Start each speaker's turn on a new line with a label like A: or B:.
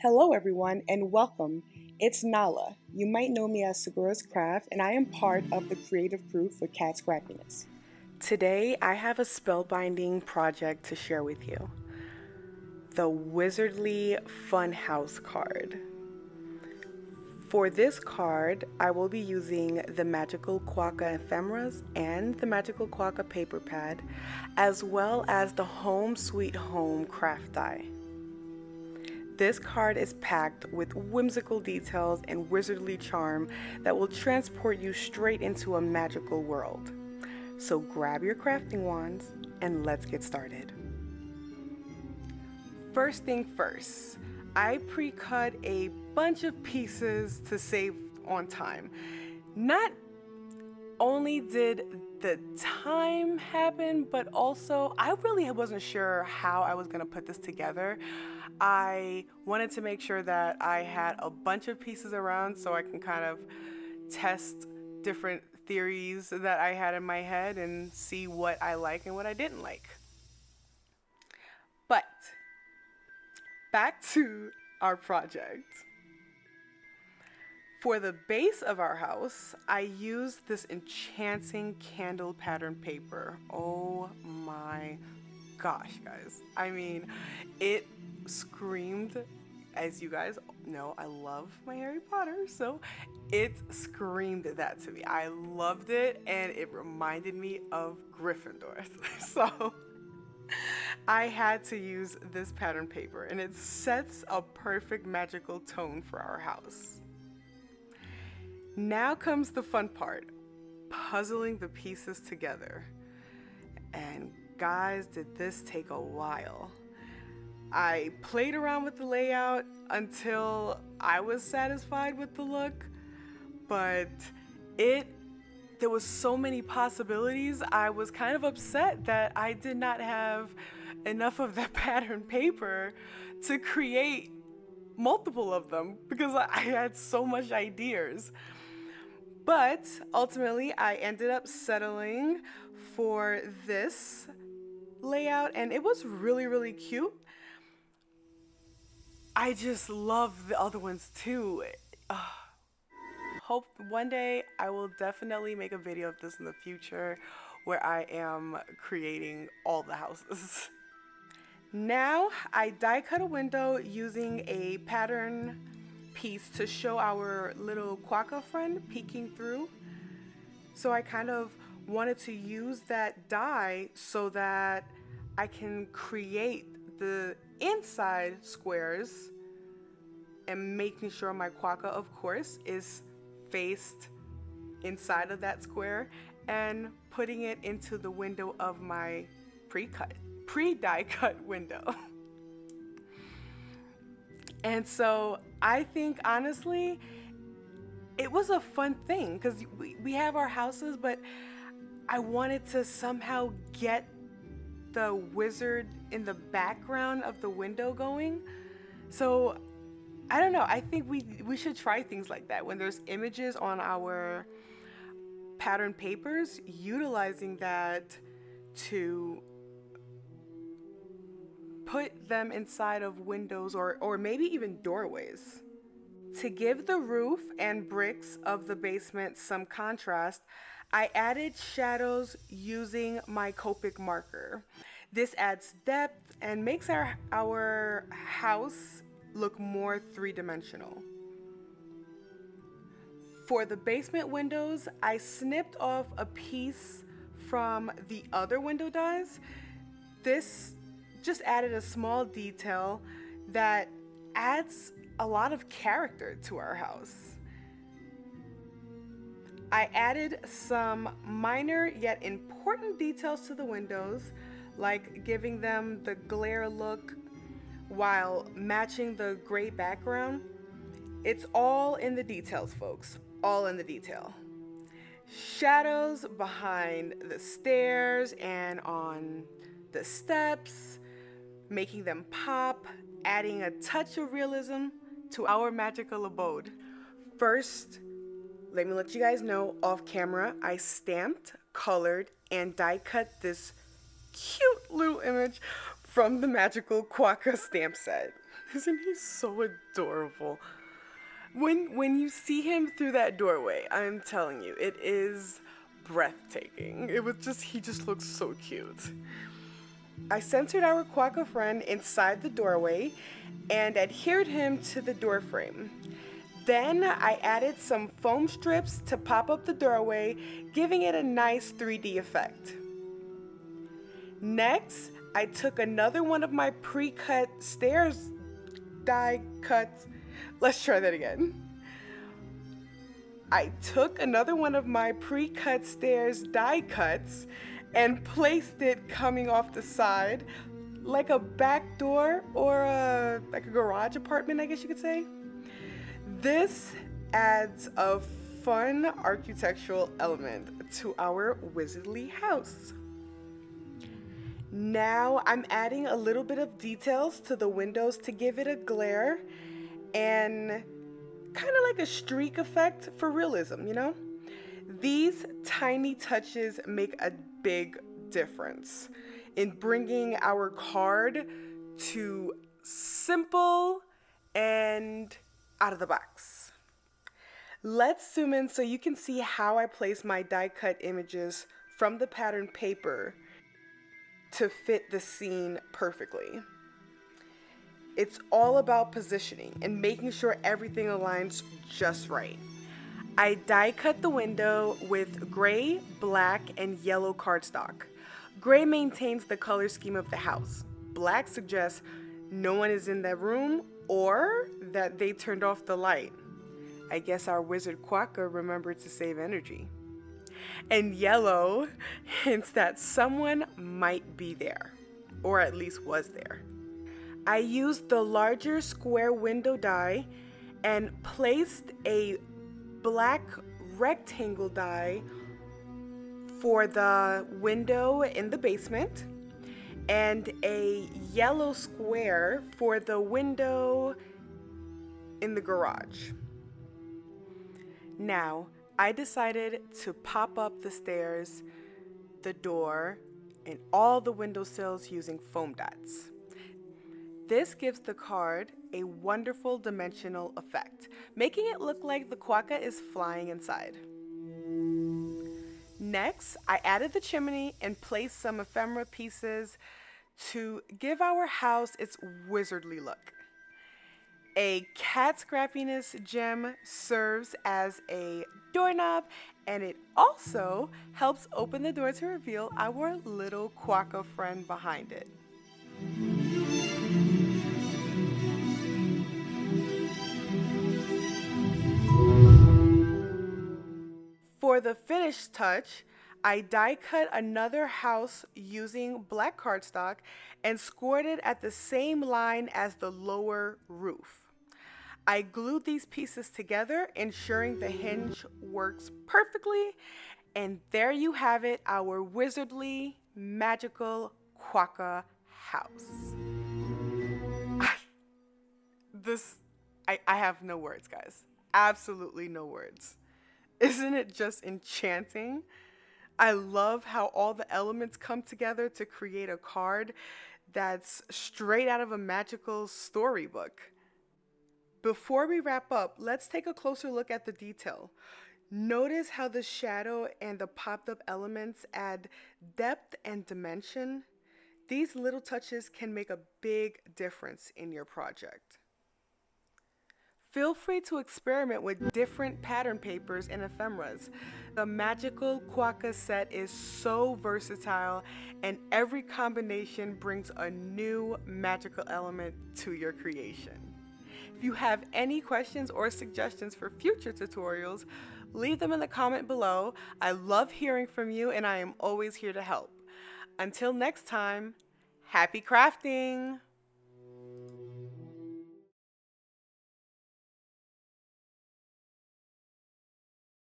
A: Hello, everyone, and welcome. It's Nala. You might know me as Segura's Craft, and I am part of the creative crew for Cat Scrappiness. Today, I have a spellbinding project to share with you, the Wizardly Funhouse card. For this card, I will be using the Magical Quokka Ephemeras and the Magical Quokka Paper Pad, as well as the Home Sweet Home craft die. This card is packed with whimsical details and wizardly charm that will transport you straight into a magical world. So grab your crafting wands and let's get started. First thing first, I pre-cut a bunch of pieces to save on time. Not only did the time happen, but also I really wasn't sure how I was gonna put this together. I wanted to make sure that I had a bunch of pieces around so I can kind of test different theories that I had in my head and see what I like and what I didn't like. But back to our project. For the base of our house, I used this enchanting candle pattern paper. Oh my gosh, guys. I mean, it screamed, as you guys know, I love my Harry Potter, so it screamed that to me. I loved it, and it reminded me of Gryffindor. So I had to use this pattern paper, and it sets a perfect magical tone for our house. Now comes the fun part, puzzling the pieces together. And guys, did this take a while. I played around with the layout until I was satisfied with the look, but there was so many possibilities. I was kind of upset that I did not have enough of that pattern paper to create multiple of them because I had so much ideas. But ultimately, I ended up settling for this layout, and it was really, really cute. I just love the other ones too. Hope one day I will definitely make a video of this in the future where I am creating all the houses. Now, I die cut a window using a pattern piece to show our little Quokka friend peeking through. So I kind of wanted to use that die so that I can create the inside squares and making sure my Quokka, of course, is faced inside of that square and putting it into the window of my pre-die cut window. And so I think, honestly, it was a fun thing because we have our houses, but I wanted to somehow get the wizard in the background of the window going. So I don't know. I think we should try things like that. When there's images on our pattern papers, utilizing that to put them inside of windows or maybe even doorways. To give the roof and bricks of the basement some contrast, I added shadows using my Copic marker. This adds depth and makes our house look more three-dimensional. For the basement windows, I snipped off a piece from the other window dies. This just added a small detail that adds a lot of character to our house. I added some minor yet important details to the windows, like giving them the glare look while matching the gray background. It's all in the details, folks, all in the detail. Shadows behind the stairs and on the steps, making them pop, adding a touch of realism to our magical abode. First, let me let you guys know off camera, I stamped, colored, and die cut this cute little image from the Magical Quokka stamp set. Isn't he so adorable? When you see him through that doorway, I'm telling you, it is breathtaking. He just looks so cute. I centered our Quokka friend inside the doorway and adhered him to the door frame. Then I added some foam strips to pop up the doorway, giving it a nice 3D effect. Next, I took another one of my pre-cut stairs die cuts. Let's try that again. I took another one of my pre-cut stairs die cuts and placed it coming off the side like a back door or like a garage apartment, I guess you could say. This adds a fun architectural element to our wizardly house. Now I'm adding a little bit of details to the windows to give it a glare and kind of like a streak effect for realism, you know? These tiny touches make a big difference in bringing our card to simple and out of the box. Let's zoom in so you can see how I place my die cut images from the pattern paper to fit the scene perfectly. It's all about positioning and making sure everything aligns just right. I die cut the window with gray, black, and yellow cardstock. Gray maintains the color scheme of the house. Black suggests no one is in that room or that they turned off the light. I guess our wizard Quokka remembered to save energy. And yellow hints that someone might be there, or at least was there. I used the larger square window die and placed a black rectangle die for the window in the basement and a yellow square for the window in the garage. Now, I decided to pop up the stairs, the door, and all the windowsills using foam dots. This gives the card a wonderful dimensional effect, making it look like the Quokka is flying inside. Next, I added the chimney and placed some ephemera pieces to give our house its wizardly look. A cat Scrappiness gem serves as a doorknob, and it also helps open the door to reveal our little Quokka friend behind it. For the finished touch, I die cut another house using black cardstock and scored it at the same line as the lower roof. I glued these pieces together, ensuring the hinge works perfectly, and there you have it, our wizardly, magical Quokka house. I have no words, guys. Absolutely no words. Isn't it just enchanting? I love how all the elements come together to create a card that's straight out of a magical storybook. Before we wrap up, let's take a closer look at the detail. Notice how the shadow and the popped up elements add depth and dimension. These little touches can make a big difference in your project. Feel free to experiment with different pattern papers and ephemeras. The magical Quokka set is so versatile, and every combination brings a new magical element to your creation. If you have any questions or suggestions for future tutorials, leave them in the comment below. I love hearing from you, and I am always here to help. Until next time, happy crafting!